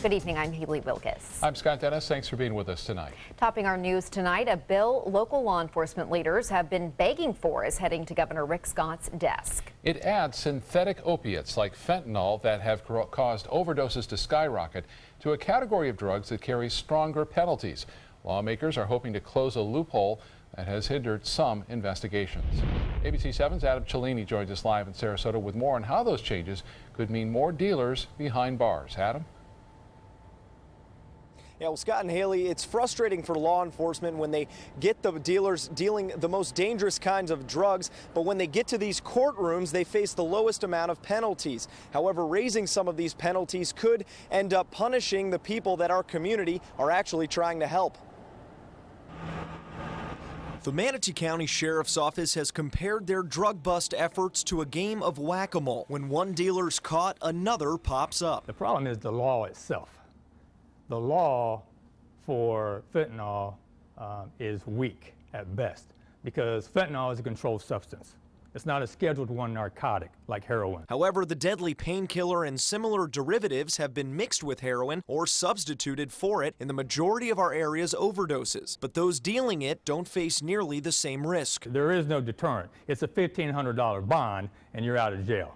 Good evening, I'm Haley Wilkes. I'm Scott Dennis. Thanks for being with us tonight. Topping our news tonight, a bill local law enforcement leaders have been begging for is heading to Governor Rick Scott's desk. It adds synthetic opiates like fentanyl that have caused overdoses to skyrocket to a category of drugs that carry stronger penalties. Lawmakers are hoping to close a loophole that has hindered some investigations. ABC 7's Adam Cellini joins us live in Sarasota with more on how those changes could mean more dealers behind bars. Adam? Yeah, well, Scott and Haley, it's frustrating for law enforcement when they get the dealers dealing the most dangerous kinds of drugs, but when they get to these courtrooms, they face the lowest amount of penalties. However, raising some of these penalties could end up punishing the people that our community are actually trying to help. The Manatee County Sheriff's Office has compared their drug bust efforts to a game of whack-a-mole. When one dealer's caught, another pops up. The problem is the law itself. The law for fentanyl is weak at best because fentanyl is a controlled substance. It's not a Scheduled I narcotic like heroin. However, the deadly painkiller and similar derivatives have been mixed with heroin or substituted for it in the majority of our area's overdoses. But those dealing it don't face nearly the same risk. There is no deterrent. It's a $1,500 bond and you're out of jail.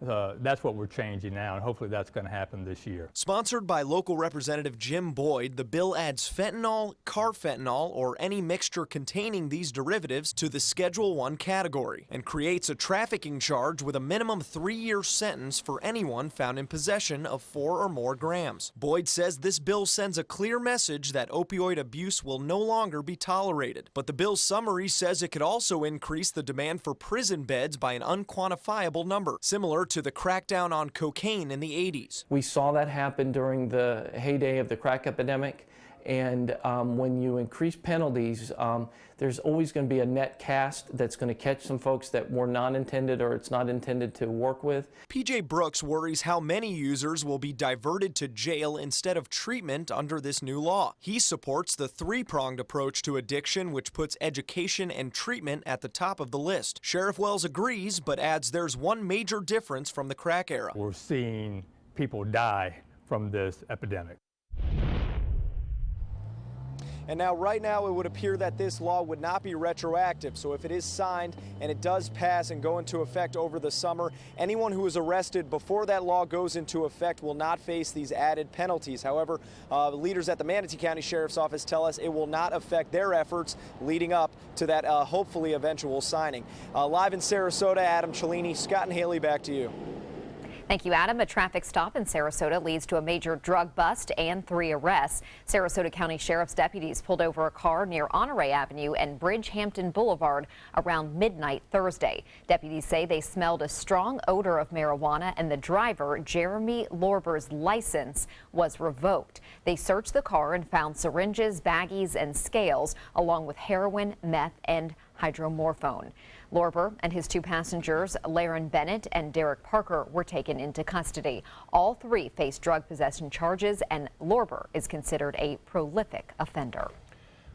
That's what we're changing now, and hopefully that's going to happen this year. Sponsored by local Representative Jim Boyd, the bill adds fentanyl, carfentanil, or any mixture containing these derivatives to the Schedule I category and creates a trafficking charge with a minimum 3-year sentence for anyone found in possession of 4 or more grams. Boyd says this bill sends a clear message that opioid abuse will no longer be tolerated. But the bill's summary says it could also increase the demand for prison beds by an unquantifiable number, similar to the crackdown on cocaine in the 80s. We saw that happen during the heyday of the crack epidemic, and when you increase penalties, there's always going to be a net cast that's going to catch some folks that were not intended or it's not intended to work with. PJ Brooks worries how many users will be diverted to jail instead of treatment under this new law. He supports the 3-pronged approach to addiction, which puts education and treatment at the top of the list. Sheriff Wells agrees, but adds there's one major difference from the crack era. We're seeing people die from this epidemic. And now, right now, it would appear that this law would not be retroactive. So if it is signed and it does pass and go into effect over the summer, anyone who is arrested before that law goes into effect will not face these added penalties. However, leaders at the Manatee County Sheriff's Office tell us it will not affect their efforts leading up to that hopefully eventual signing. Live in Sarasota, Adam Cellini, Scott and Haley, back to you. Thank you, Adam. A traffic stop in Sarasota leads to a major drug bust and 3 arrests. Sarasota County Sheriff's deputies pulled over a car near Honore Avenue and Bridgehampton Boulevard around midnight Thursday. Deputies say they smelled a strong odor of marijuana and the driver, Jeremy Lorber's license was revoked. They searched the car and found syringes, baggies, and scales, along with heroin, meth, and hydromorphone. Lorber and his 2 passengers, Laren Bennett and Derek Parker, were taken into custody. All 3 face drug possession charges, and Lorber is considered a prolific offender.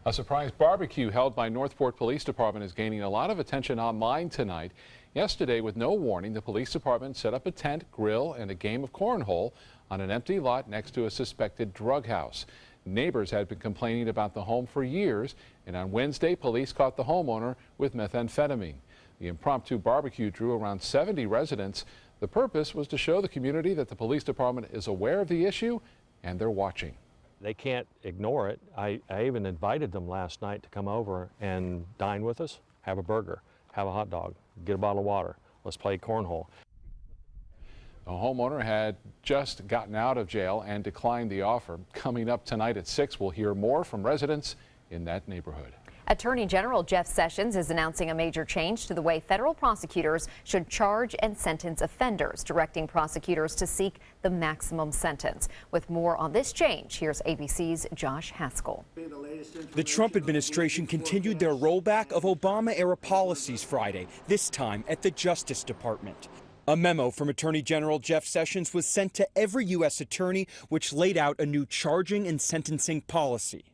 A surprise barbecue held by Northport Police Department is gaining a lot of attention online tonight. Yesterday, with no warning, the police department set up a tent, grill, and a game of cornhole on an empty lot next to a suspected drug house. Neighbors had been complaining about the home for years, and on Wednesday, police caught the homeowner with methamphetamine. The impromptu barbecue drew around 70 residents. The purpose was to show the community that the police department is aware of the issue and they're watching. They can't ignore it. I even invited them last night to come over and dine with us, have a burger, have a hot dog, get a bottle of water. Let's play cornhole. The homeowner had just gotten out of jail and declined the offer. Coming up tonight at 6, we'll hear more from residents in that neighborhood. Attorney General Jeff Sessions is announcing a major change to the way federal prosecutors should charge and sentence offenders, directing prosecutors to seek the maximum sentence. With more on this change, here's ABC's Josh Haskell. The Trump administration continued their rollback of Obama-era policies Friday, this time at the Justice Department. A memo from Attorney General Jeff Sessions was sent to every U.S. attorney, which laid out a new charging and sentencing policy.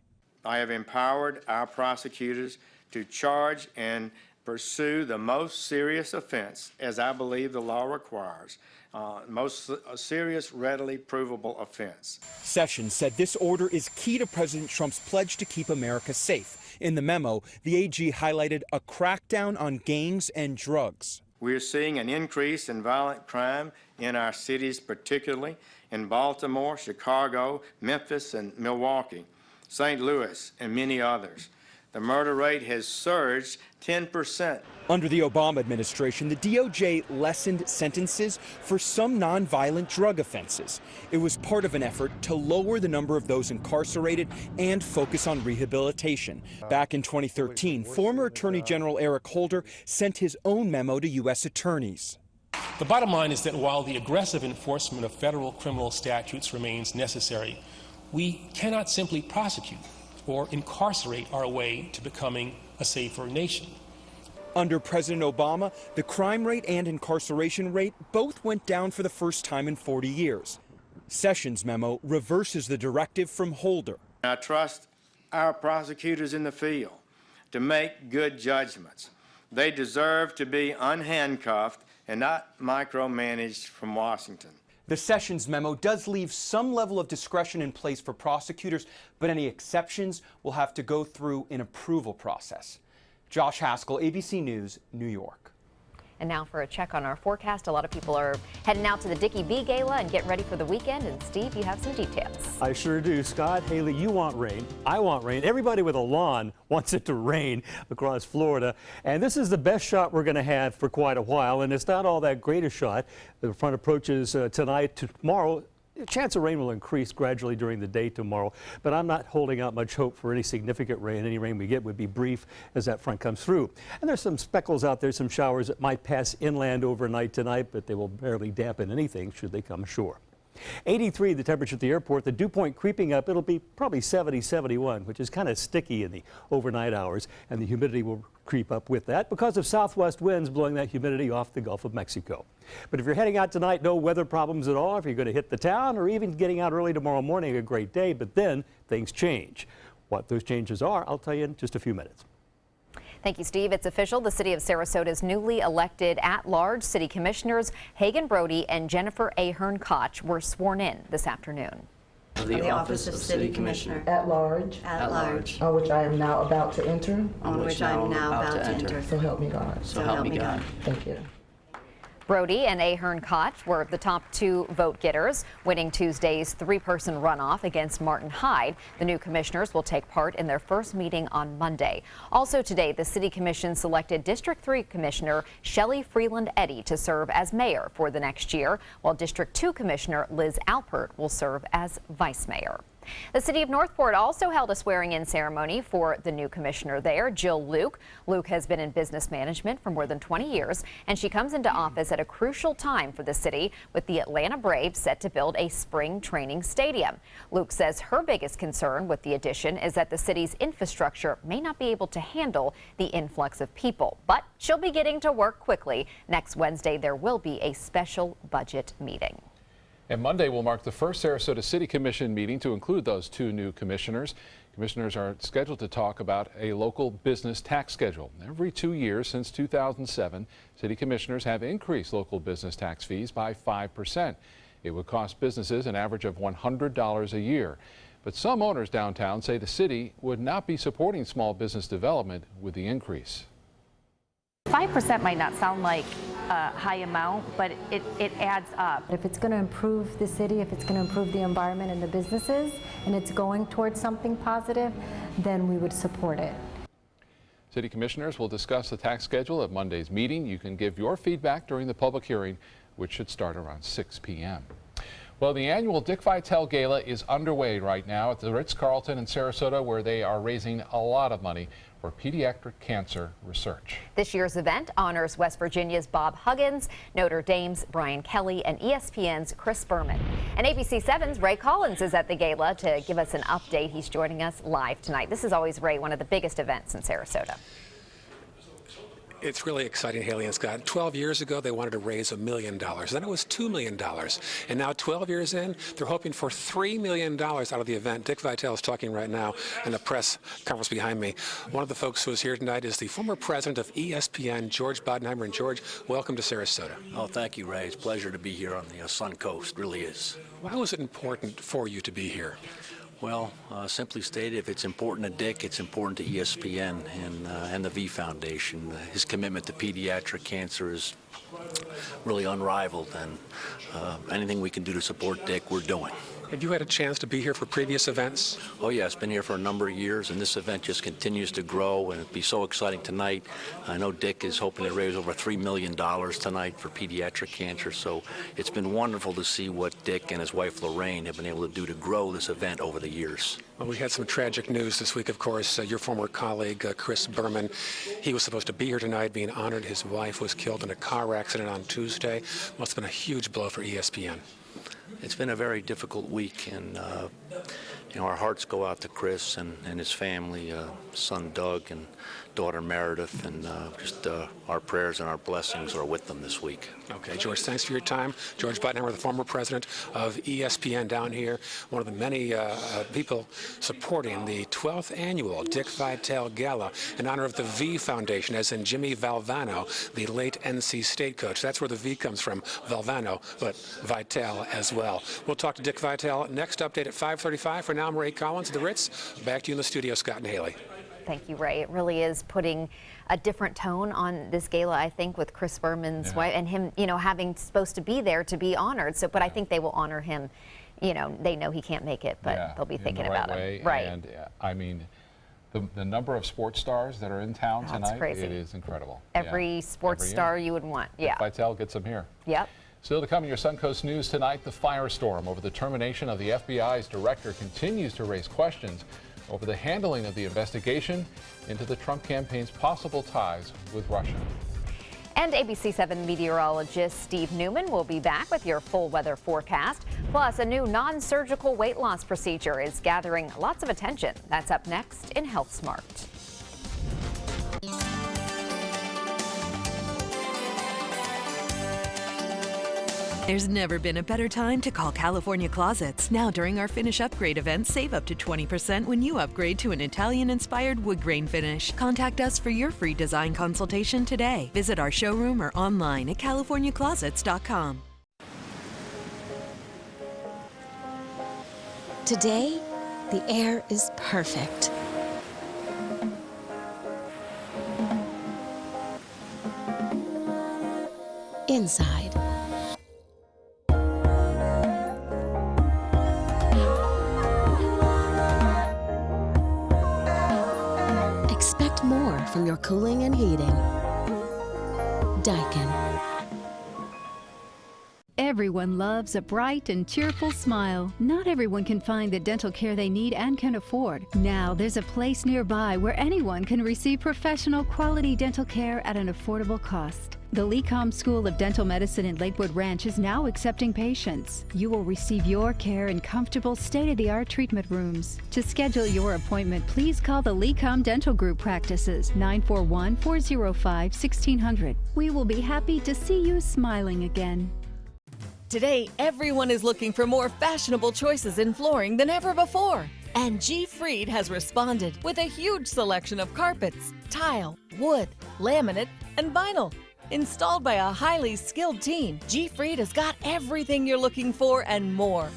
I have empowered our prosecutors to charge and pursue the most serious offense, as I believe the law requires, most serious, readily provable offense. Sessions said this order is key to President Trump's pledge to keep America safe. In the memo, the AG highlighted a crackdown on gangs and drugs. We're seeing an increase in violent crime in our cities, particularly in Baltimore, Chicago, Memphis, and Milwaukee, St. Louis, and many others. The murder rate has surged 10%. Under the Obama administration, the DOJ lessened sentences for some nonviolent drug offenses. It was part of an effort to lower the number of those incarcerated and focus on rehabilitation. Back in 2013, former Attorney General Eric Holder sent his own memo to U.S. attorneys. The bottom line is that while the aggressive enforcement of federal criminal statutes remains necessary, we cannot simply prosecute or incarcerate our way to becoming a safer nation. Under President Obama, the crime rate and incarceration rate both went down for the first time in 40 years. Sessions' memo reverses the directive from Holder. I trust our prosecutors in the field to make good judgments. They deserve to be unhandcuffed and not micromanaged from Washington. The Sessions memo does leave some level of discretion in place for prosecutors, but any exceptions will have to go through an approval process. Josh Haskell, ABC News, New York. And now for a check on our forecast. A lot of people are heading out to the Dickie B Gala and getting ready for the weekend. And Steve, you have some details. I sure do. Scott, Haley, you want rain. I want rain. Everybody with a lawn wants it to rain across Florida. And this is the best shot we're going to have for quite a while. And it's not all that great a shot. The front approaches tonight to tomorrow. The chance of rain will increase gradually during the day tomorrow, but I'm not holding out much hope for any significant rain. Any rain we get would be brief as that front comes through. And there's some speckles out there, some showers that might pass inland overnight tonight, but they will barely dampen anything should they come ashore. 83 the temperature at the airport. The dew point creeping up. It'll be probably 70, 71, which is kind of sticky in the overnight hours, and the humidity will creep up with that because of southwest winds blowing that humidity off the Gulf of Mexico. But if you're heading out tonight, no weather problems at all. If you're going to hit the town or even getting out early tomorrow morning, a great day, but then things change. What those changes are, I'll tell you in just a few minutes. Thank you, Steve. It's official. The city of Sarasota's newly elected at-large city commissioners, Hagan Brody and Jennifer Ahern Koch, were sworn in this afternoon. The office of City Commissioner. At large. At large. On which I am now about to enter. On which I am now about to enter. So help me God. So help me God. Thank you. Brody and Ahern Koch were the top two vote getters, winning Tuesday's three-person runoff against Martin Hyde. The new commissioners will take part in their first meeting on Monday. Also today, the City Commission selected District 3 Commissioner Shelley Freeland Eddy to serve as mayor for the next year, while District 2 Commissioner Liz Alpert will serve as vice mayor. The city of Northport also held a swearing-in ceremony for the new commissioner there, Jill Luke. Luke has been in business management for more than 20 years, and she comes into office at a crucial time for the city with the Atlanta Braves set to build a spring training stadium. Luke says her biggest concern with the addition is that the city's infrastructure may not be able to handle the influx of people, but she'll be getting to work quickly. Next Wednesday, there will be a special budget meeting. And Monday will mark the first Sarasota City Commission meeting to include those two new commissioners. Commissioners are scheduled to talk about a local business tax schedule. Every 2 years since 2007, city commissioners have increased local business tax fees by 5%. It would cost businesses an average of $100 a year. But some owners downtown say the city would not be supporting small business development with the increase. 5% might not sound like a high amount, but it adds up. If it's going to improve the city, if it's going to improve the environment and the businesses, and it's going towards something positive, then we would support it. City commissioners will discuss the tax schedule at Monday's meeting. You can give your feedback during the public hearing, which should start around 6 p.m. Well, the annual Dick Vitale Gala is underway right now at the Ritz-Carlton in Sarasota, where they are raising a lot of money for pediatric cancer research. This year's event honors West Virginia's Bob Huggins, Notre Dame's Brian Kelly, and ESPN's Chris Berman. And ABC 7's Ray Collins is at the gala to give us an update. He's joining us live tonight. This is always, Ray, one of the biggest events in Sarasota. It's really exciting, Haley and Scott. 12 years ago, they wanted to raise $1 million. Then it was $2 million. And now 12 years in, they're hoping for $3 million out of the event. Dick Vitale is talking right now in the press conference behind me. One of the folks who is here tonight is the former president of ESPN, George Bodenheimer. And George, welcome to Sarasota. Oh, thank you, Ray. It's a pleasure to be here on the Sun Coast. It really is. Why was it important for you to be here? Well, simply stated, if it's important to Dick, it's important to ESPN and the V Foundation. His commitment to pediatric cancer is really unrivaled, and anything we can do to support Dick, we're doing. Have you had a chance to be here for previous events? Oh, yeah, it's been here for a number of years, and this event just continues to grow, and it'll be so exciting tonight. I know Dick is hoping to raise over $3 million tonight for pediatric cancer, so it's been wonderful to see what Dick and his wife Lorraine have been able to do to grow this event over the years. Well, we had some tragic news this week, of course. Your former colleague, Chris Berman, he was supposed to be here tonight, being honored. His wife was killed in a car accident on Tuesday. Must have been a huge blow for ESPN. It's been a very difficult week, and our hearts go out to Chris and his family, son Doug and daughter Meredith, and just our prayers and our blessings are with them this week. Okay, George, thanks for your time. George Bodenheimer, the former president of ESPN down here, one of the many people supporting the 12th annual Dick Vitale Gala in honor of the V Foundation, as in Jimmy Valvano, the late NC State coach. That's where the V comes from, Valvano, but Vitale as well. We'll talk to Dick Vitale next update at 5:35. For now, I'm Ray Collins, The Ritz. Back to you in the studio, Scott and Haley. Thank you, Ray. It really is putting a different tone on this gala, I think, with Chris Berman's wife and him, having supposed to be there to be honored. So, but I think they will honor him. They know he can't make it, but they'll be thinking about him. Right. And I mean, the number of sports stars that are in town tonight, crazy. It is incredible. Every sports star you would want. Yeah. Vitale gets them here. Yep. Still to come in your Suncoast News tonight, the firestorm over the termination of the FBI's director continues to raise questions over the handling of the investigation into the Trump campaign's possible ties with Russia. And ABC 7 meteorologist Steve Newman will be back with your full weather forecast. Plus, a new non-surgical weight loss procedure is gathering lots of attention. That's up next in Health Smart. There's never been a better time to call California Closets. Now during our Finish Upgrade event, save up to 20% when you upgrade to an Italian-inspired wood grain finish. Contact us for your free design consultation today. Visit our showroom or online at californiaclosets.com. Today, the air is perfect. Inside, expect more from your cooling and heating. Daikin. Everyone loves a bright and cheerful smile. Not everyone can find the dental care they need and can afford. Now there's a place nearby where anyone can receive professional quality dental care at an affordable cost. The LECOM School of Dental Medicine in Lakewood Ranch is now accepting patients. You will receive your care in comfortable, state-of-the-art treatment rooms. To schedule your appointment, please call the LECOM Dental Group practices, 941-405-1600. We will be happy to see you smiling again. Today, everyone is looking for more fashionable choices in flooring than ever before. And G. Fried has responded with a huge selection of carpets, tile, wood, laminate, and vinyl. Installed by a highly skilled team, G. Fried has got everything you're looking for and more.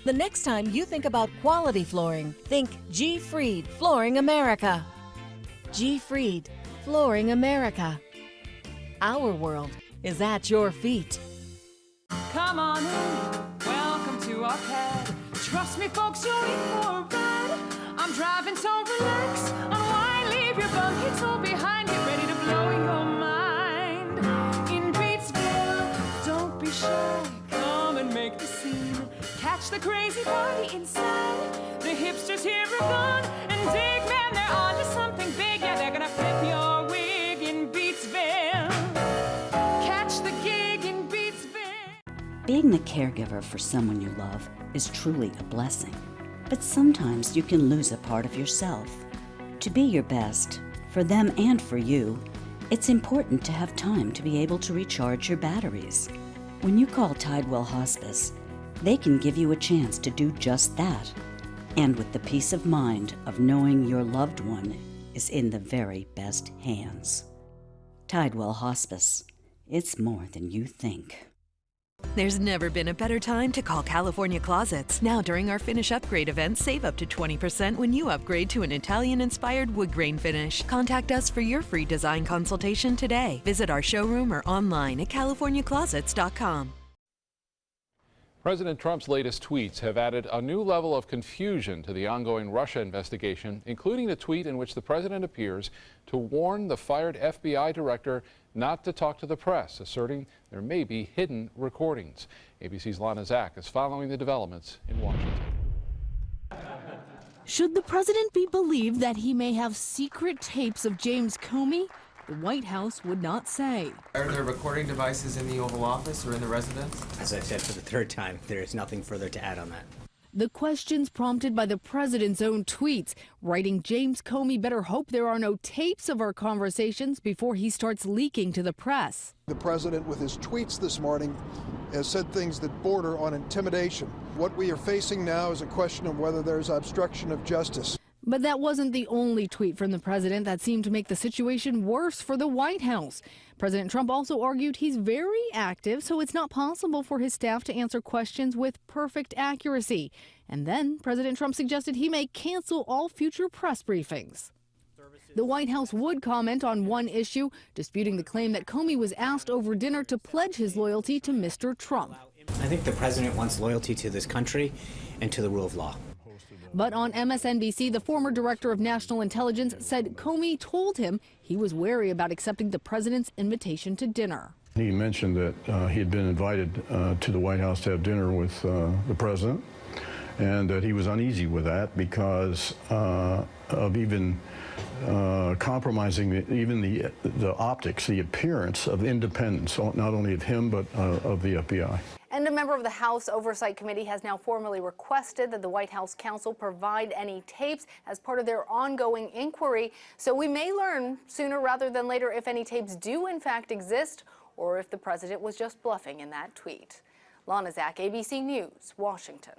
The next time you think about quality flooring, think G. Fried Flooring America. G. Fried Flooring America. Our world is at your feet. Come on in, welcome to our pad. Trust me, folks, you're in for a ride. I'm driving, so relax. Unwind, leave your buckets all behind. Get ready to blow your mind. In Beatsville, don't be shy. Come and make the scene. Catch the crazy party inside. The hipsters here are gone. And dig, man, they're on to something big. Yeah, they're gonna flip your wig in Beatsville. Catch the gig in Beatsville. Being the caregiver for someone you love is truly a blessing. But sometimes you can lose a part of yourself. To be your best, for them and for you, It's important to have time to be able to recharge your batteries. When you call Tidewell Hospice, they can give you a chance to do just that, and with the peace of mind of knowing your loved one is in the very best hands. Tidewell Hospice. It's more than you think. There's never been a better time to call California Closets. Now during our Finish Upgrade event, save up to 20% when you upgrade to an Italian-inspired wood grain finish. Contact us for your free design consultation today. Visit our showroom or online at californiaclosets.com. President Trump's latest tweets have added a new level of confusion to the ongoing Russia investigation, including a tweet in which the president appears to warn the fired FBI director not to talk to the press, asserting there may be hidden recordings. ABC's Lana Zak is following the developments in Washington. Should the president be believed that he may have secret tapes of James Comey? The White House would not say. Are there recording devices in the Oval Office or in the residence? As I've said for the third time, there is nothing further to add on that. The questions prompted by the president's own tweets, writing James Comey better hope there are no tapes of our conversations before he starts leaking to the press. The president, with his tweets this morning, has said things that border on intimidation. What we are facing now is a question of whether there's obstruction of justice. But that wasn't the only tweet from the president that seemed to make the situation worse for the White House. President Trump also argued he's very active, so it's not possible for his staff to answer questions with perfect accuracy. And then President Trump suggested he may cancel all future press briefings. The White House would comment on one issue, disputing the claim that Comey was asked over dinner to pledge his loyalty to Mr. Trump. I think the president wants loyalty to this country and to the rule of law. But on MSNBC, the former director of national intelligence said Comey told him he was wary about accepting the president's invitation to dinner. He mentioned that he had been invited to the White House to have dinner with the president, and that he was uneasy with that because of even compromising the optics, the appearance of independence, not only of him but of the FBI. And a member of the House Oversight Committee has now formally requested that the White House counsel provide any tapes as part of their ongoing inquiry. So we may learn sooner rather than later if any tapes do in fact exist or if the president was just bluffing in that tweet. Lana Zak, ABC News, Washington.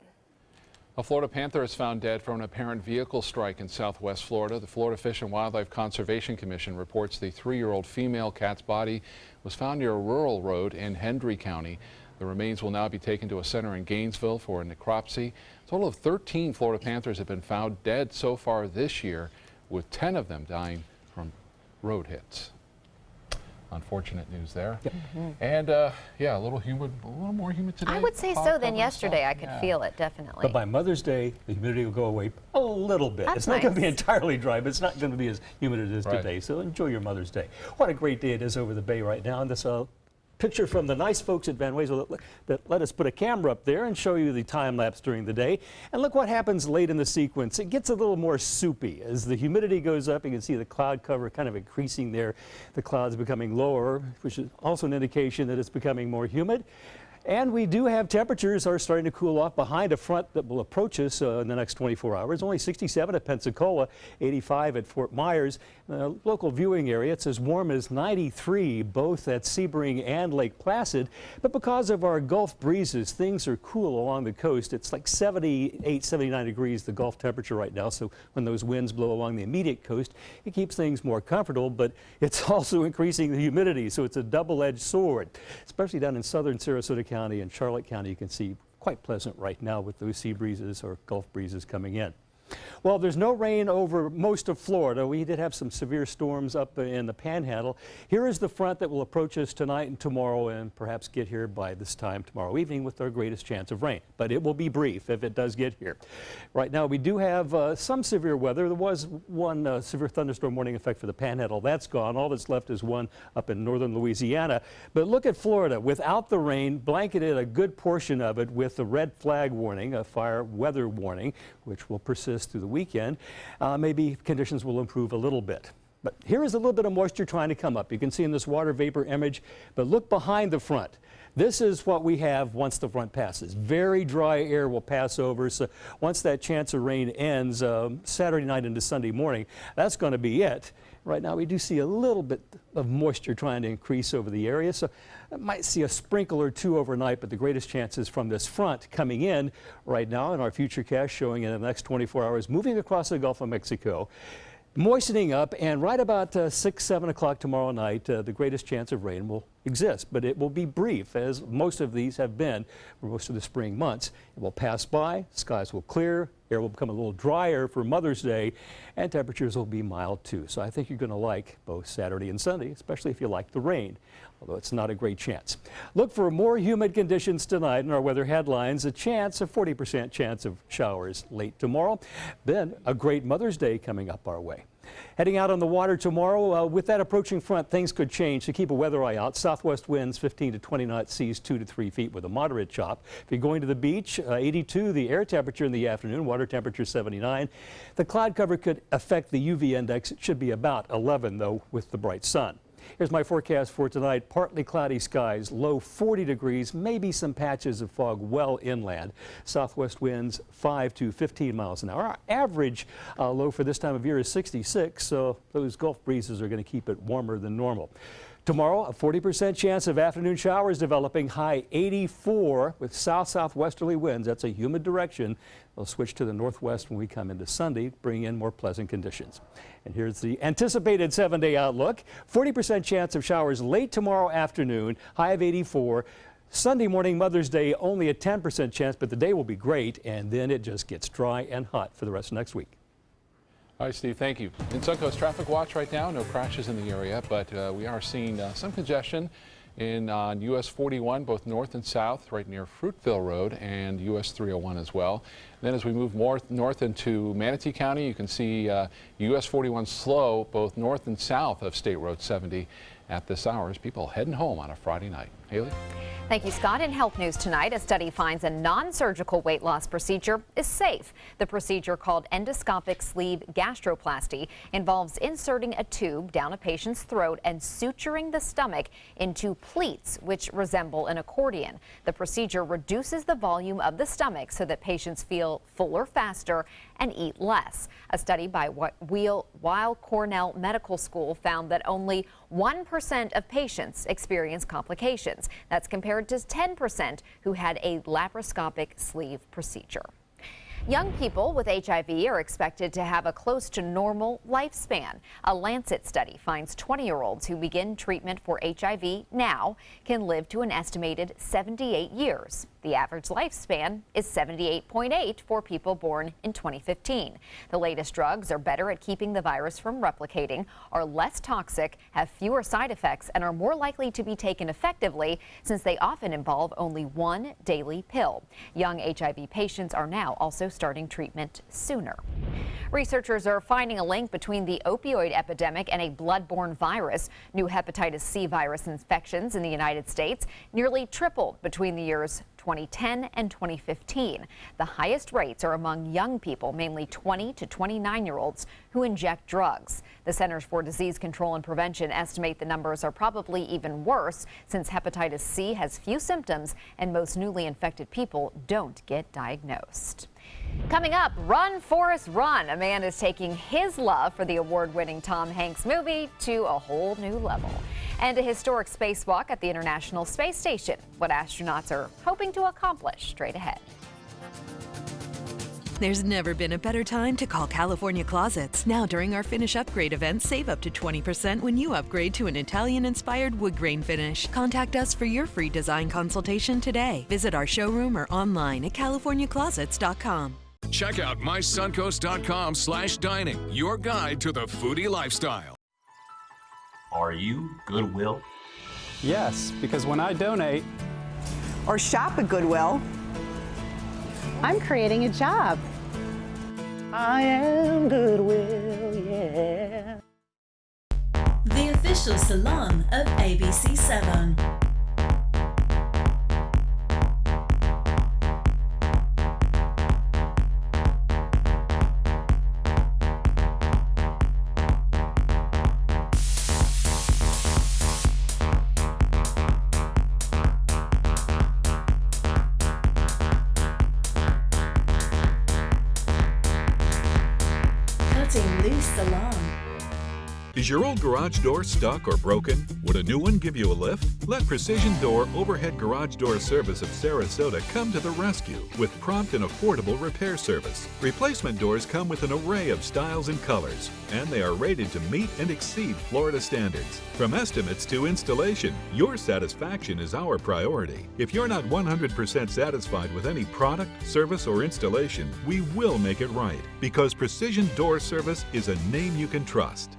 A Florida panther is found dead from an apparent vehicle strike in southwest Florida. The Florida Fish and Wildlife Conservation Commission reports the 3-year-old female cat's body was found near a rural road in Hendry County. The remains will now be taken to a center in Gainesville for a necropsy. A total of 13 Florida panthers have been found dead so far this year, with 10 of them dying from road hits. Unfortunate news there. Yep. And yeah, a little more humid today. I would say so than yesterday. I could feel it, definitely. But by Mother's Day, the humidity will go away a little bit. That's it's not going to be nice. entirely dry, but it's not going to be as humid as it is today. So enjoy your Mother's Day. What a great day it is over the bay right now. And this picture from the nice folks at Van Wezel that let us put a camera up there and show you the time lapse during the day. And look what happens late in the sequence. It gets a little more soupy. As the humidity goes up, you can see the cloud cover kind of increasing there. The clouds becoming lower, which is also an indication that it's becoming more humid. And we do have temperatures are starting to cool off behind a front that will approach us in the next 24 hours. Only 67 at Pensacola, 85 at Fort Myers. Local viewing area, it's as warm as 93 both at Sebring and Lake Placid. But because of our Gulf breezes, things are cool along the coast. It's like 78, 79 degrees, the Gulf temperature right now. So when those winds blow along the immediate coast, it keeps things more comfortable, but it's also increasing the humidity. So it's a double-edged sword, especially down in southern Sarasota County and Charlotte County. You can see quite pleasant right now with those sea breezes or Gulf breezes coming in. Well, there's no rain over most of Florida. We did have some severe storms up in the Panhandle. Here is the front that will approach us tonight and tomorrow and perhaps get here by this time tomorrow evening with our greatest chance of rain. But it will be brief if it does get here. Right now we do have some severe weather. There was one severe thunderstorm warning effect for the Panhandle. That's gone. All that's left is one up in northern Louisiana. But look at Florida. Without the rain, blanketed a good portion of it with the red flag warning, a fire weather warning, which will persist through the weekend. Maybe conditions will improve a little bit. But here is a little bit of moisture trying to come up. You can see in this water vapor image, but look behind the front. This is what we have once the front passes. Very dry air will pass over. So once that chance of rain ends Saturday night into Sunday morning, that's going to be it. Right now we do see a little bit of moisture trying to increase over the area. So I might see a sprinkle or two overnight, but the greatest chances from this front coming in right now in our futurecast showing in the next 24 hours, moving across the Gulf of Mexico. Moistening up, and right about 6, 7 o'clock tomorrow night, the greatest chance of rain will exist, but it will be brief, as most of these have been for most of the spring months. It will pass by, skies will clear, air will become a little drier for Mother's Day, and temperatures will be mild too. So I think you're going to like both Saturday and Sunday, especially if you like the rain, although it's not a great chance. Look for more humid conditions tonight in our weather headlines, a 40% chance of showers late tomorrow. Then a great Mother's Day coming up our way. Heading out on the water tomorrow, with that approaching front, things could change, so keep a weather eye out. Southwest winds 15 to 20 knots, seas 2 to 3 feet with a moderate chop. If you're going to the beach, 82 the air temperature in the afternoon, water temperature 79. The cloud cover could affect the UV index. It should be about 11 though with the bright sun. Here's my forecast for tonight. Partly cloudy skies, low 40 degrees, maybe some patches of fog well inland. Southwest winds 5 to 15 miles an hour. Our average low for this time of year is 66, so those Gulf breezes are going to keep it warmer than normal. Tomorrow, a 40% chance of afternoon showers developing, high 84 with south-southwesterly winds. That's a humid direction. They'll switch to the northwest when we come into Sunday, bring in more pleasant conditions. And here's the anticipated 7-day outlook. 40% chance of showers late tomorrow afternoon, high of 84. Sunday morning, Mother's Day, only a 10% chance, but the day will be great, and then it just gets dry and hot for the rest of next week. All right, Steve, thank you. In Suncoast traffic watch right now, no crashes in the area, but we are seeing some congestion on US 41, both north and south, right near Fruitville Road, and US 301 as well. And then as we move north into Manatee County, you can see US 41 slow, both north and south of State Road 70 at this hour as people heading home on a Friday night. Haley? Thank you, Scott. In health news tonight, a study finds a non-surgical weight loss procedure is safe. The procedure, called endoscopic sleeve gastroplasty, involves inserting a tube down a patient's throat and suturing the stomach into pleats, which resemble an accordion. The procedure reduces the volume of the stomach so that patients feel fuller faster and eat less. A study by Weill Cornell Medical School found that only 1% of patients experience complications. That's compared to 10% who had a laparoscopic sleeve procedure. Young people with HIV are expected to have a close to normal lifespan. A Lancet study finds 20-year-olds who begin treatment for HIV now can live to an estimated 78 years. The average lifespan is 78.8 for people born in 2015. The latest drugs are better at keeping the virus from replicating, are less toxic, have fewer side effects, and are more likely to be taken effectively since they often involve only one daily pill. Young HIV patients are now also starting treatment sooner. Researchers are finding a link between the opioid epidemic and a blood-borne virus. New hepatitis C virus infections in the United States nearly tripled between the years 2010 and 2015. The highest rates are among young people, mainly 20 to 29-year-olds who inject drugs. The Centers for Disease Control and Prevention estimate the numbers are probably even worse since hepatitis C has few symptoms and most newly infected people don't get diagnosed. Coming up, Run, Forrest, Run. A man is taking his love for the award-winning Tom Hanks movie to a whole new level. And a historic spacewalk at the International Space Station. What astronauts are hoping to accomplish straight ahead. There's never been a better time to call California Closets. Now during our Finish Upgrade event, save up to 20% when you upgrade to an Italian-inspired wood grain finish. Contact us for your free design consultation today. Visit our showroom or online at CaliforniaClosets.com. Check out mysuncoast.com/dining, your guide to the foodie lifestyle. Are you Goodwill? Yes, because when I donate or shop at Goodwill, I'm creating a job. I am Goodwill, yeah. The official salon of ABC7. Presenting Loose Salon. Is your old garage door stuck or broken? Would a new one give you a lift? Let Precision Door Overhead Garage Door Service of Sarasota come to the rescue with prompt and affordable repair service. Replacement doors come with an array of styles and colors, and they are rated to meet and exceed Florida standards. From estimates to installation, your satisfaction is our priority. If you're not 100% satisfied with any product, service, or installation, we will make it right, because Precision Door Service is a name you can trust.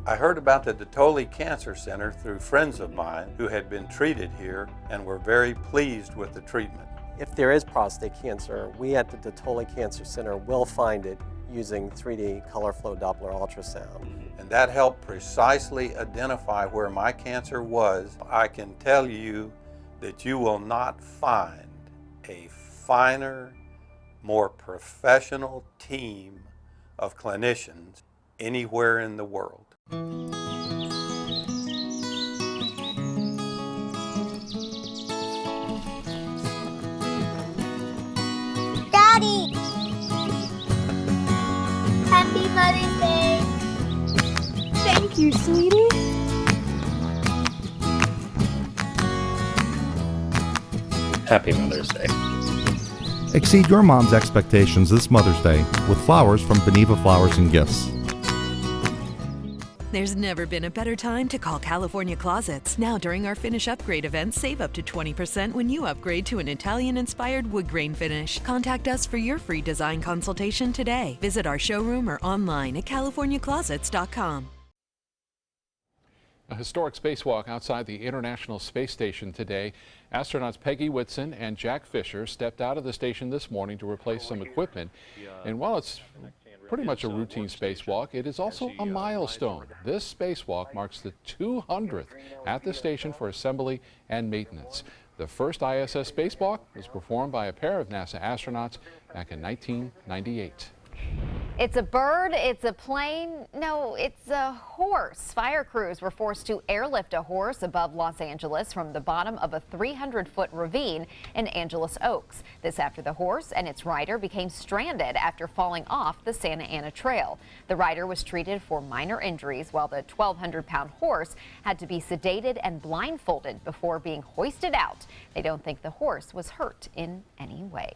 I heard about the Dotoli Cancer Center through friends of mine who had been treated here and were very pleased with the treatment. If there is prostate cancer, we at the Dotoli Cancer Center will find it using 3D color flow Doppler ultrasound. And that helped precisely identify where my cancer was. I can tell you that you will not find a finer, more professional team of clinicians anywhere in the world. Daddy! Happy Mother's Day! Thank you, sweetie. Happy Mother's Day. Exceed your mom's expectations this Mother's Day with flowers from Beneva Flowers and Gifts. There's never been a better time to call California Closets. Now during our Finish Upgrade event, save up to 20% when you upgrade to an Italian-inspired wood grain finish. Contact us for your free design consultation today. Visit our showroom or online at californiaclosets.com. A historic spacewalk outside the International Space Station today. Astronauts Peggy Whitson and Jack Fisher stepped out of the station this morning to replace some equipment. And while it's pretty much a routine spacewalk, it is also a milestone. This spacewalk marks the 200th at the station for assembly and maintenance. The first ISS spacewalk was performed by a pair of NASA astronauts back in 1998. It's a bird, it's a plane, no, it's a horse. Fire crews were forced to airlift a horse above Los Angeles from the bottom of a 300-foot ravine in Angeles Oaks. This after the horse and its rider became stranded after falling off the Santa Ana Trail. The rider was treated for minor injuries while the 1,200-pound horse had to be sedated and blindfolded before being hoisted out. They don't think the horse was hurt in any way.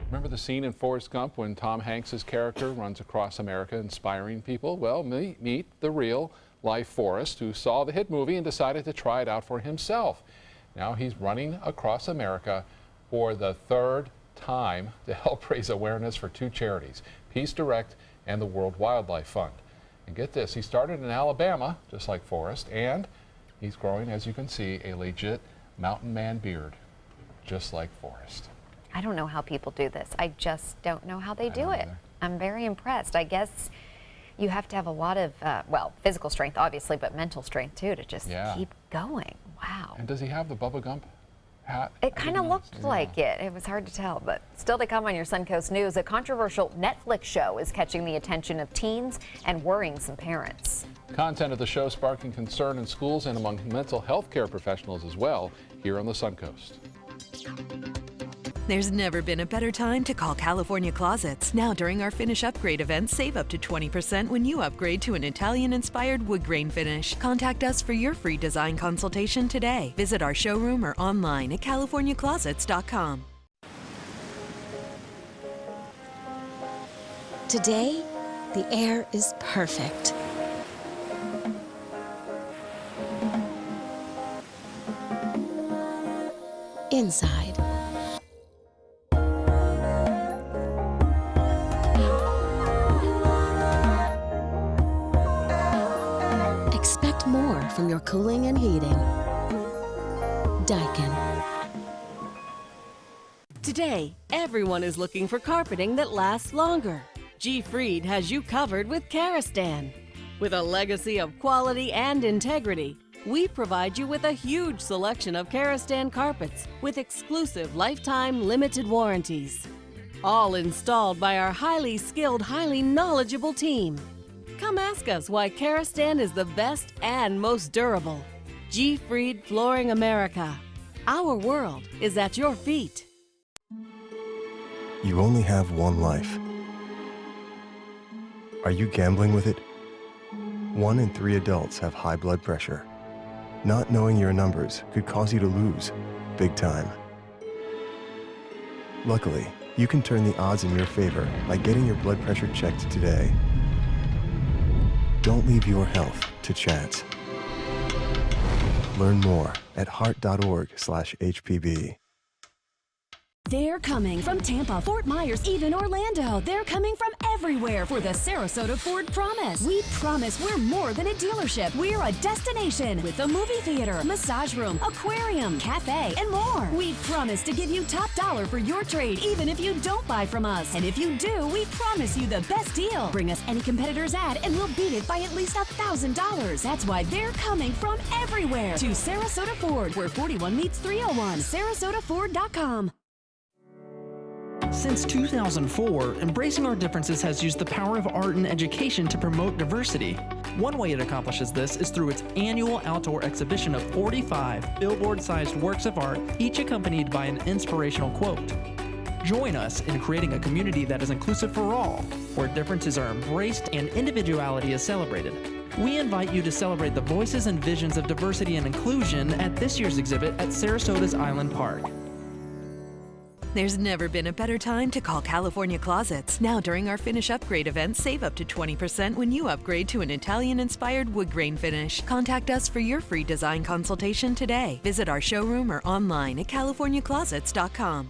Remember the scene in Forrest Gump when Tom Hanks' character runs across America inspiring people? Well, meet the real-life Forrest, who saw the hit movie and decided to try it out for himself. Now he's running across America for the third time to help raise awareness for two charities, Peace Direct and the World Wildlife Fund. And get this, he started in Alabama, just like Forrest, and he's growing, as you can see, a legit mountain man beard, just like Forrest. I don't know how people do this. I just don't know how they do it. I'm very impressed. I guess you have to have a lot of, well, physical strength, obviously, but mental strength, too, to just keep going. Wow. And does he have the Bubba Gump hat? It kind of looked like it. It was hard to tell, but still to come on your Suncoast News, a controversial Netflix show is catching the attention of teens and worrying some parents. Content of the show sparking concern in schools and among mental health care professionals as well here on the Suncoast. There's never been a better time to call California Closets. Now during our Finish Upgrade event, save up to 20% when you upgrade to an Italian-inspired wood grain finish. Contact us for your free design consultation today. Visit our showroom or online at californiaclosets.com. Today, the air is perfect. Inside, expect more from your cooling and heating. Daikin. Today, everyone is looking for carpeting that lasts longer. G. Fried has you covered with Karastan. With a legacy of quality and integrity, we provide you with a huge selection of Karastan carpets with exclusive lifetime limited warranties. All installed by our highly skilled, highly knowledgeable team. Come ask us why Karastan is the best and most durable. G. Fried Flooring America. Our world is at your feet. You only have one life. Are you gambling with it? 1 in 3 adults have high blood pressure. Not knowing your numbers could cause you to lose, big time. Luckily, you can turn the odds in your favor by getting your blood pressure checked today. Don't leave your health to chance. Learn more at heart.org/HPB. They're coming from Tampa, Fort Myers, even Orlando. They're coming from everywhere for the Sarasota Ford Promise. We promise we're more than a dealership. We're a destination with a movie theater, massage room, aquarium, cafe, and more. We promise to give you top dollar for your trade, even if you don't buy from us. And if you do, we promise you the best deal. Bring us any competitor's ad and we'll beat it by at least $1,000. That's why they're coming from everywhere to Sarasota Ford, where 41 meets 301. SarasotaFord.com. Since 2004, Embracing Our Differences has used the power of art and education to promote diversity. One way it accomplishes this is through its annual outdoor exhibition of 45 billboard-sized works of art, each accompanied by an inspirational quote. Join us in creating a community that is inclusive for all, where differences are embraced and individuality is celebrated. We invite you to celebrate the voices and visions of diversity and inclusion at this year's exhibit at Sarasota's Island Park. There's never been a better time to call California Closets. Now during our Finish Upgrade event, save up to 20% when you upgrade to an Italian-inspired wood grain finish. Contact us for your free design consultation today. Visit our showroom or online at californiaclosets.com.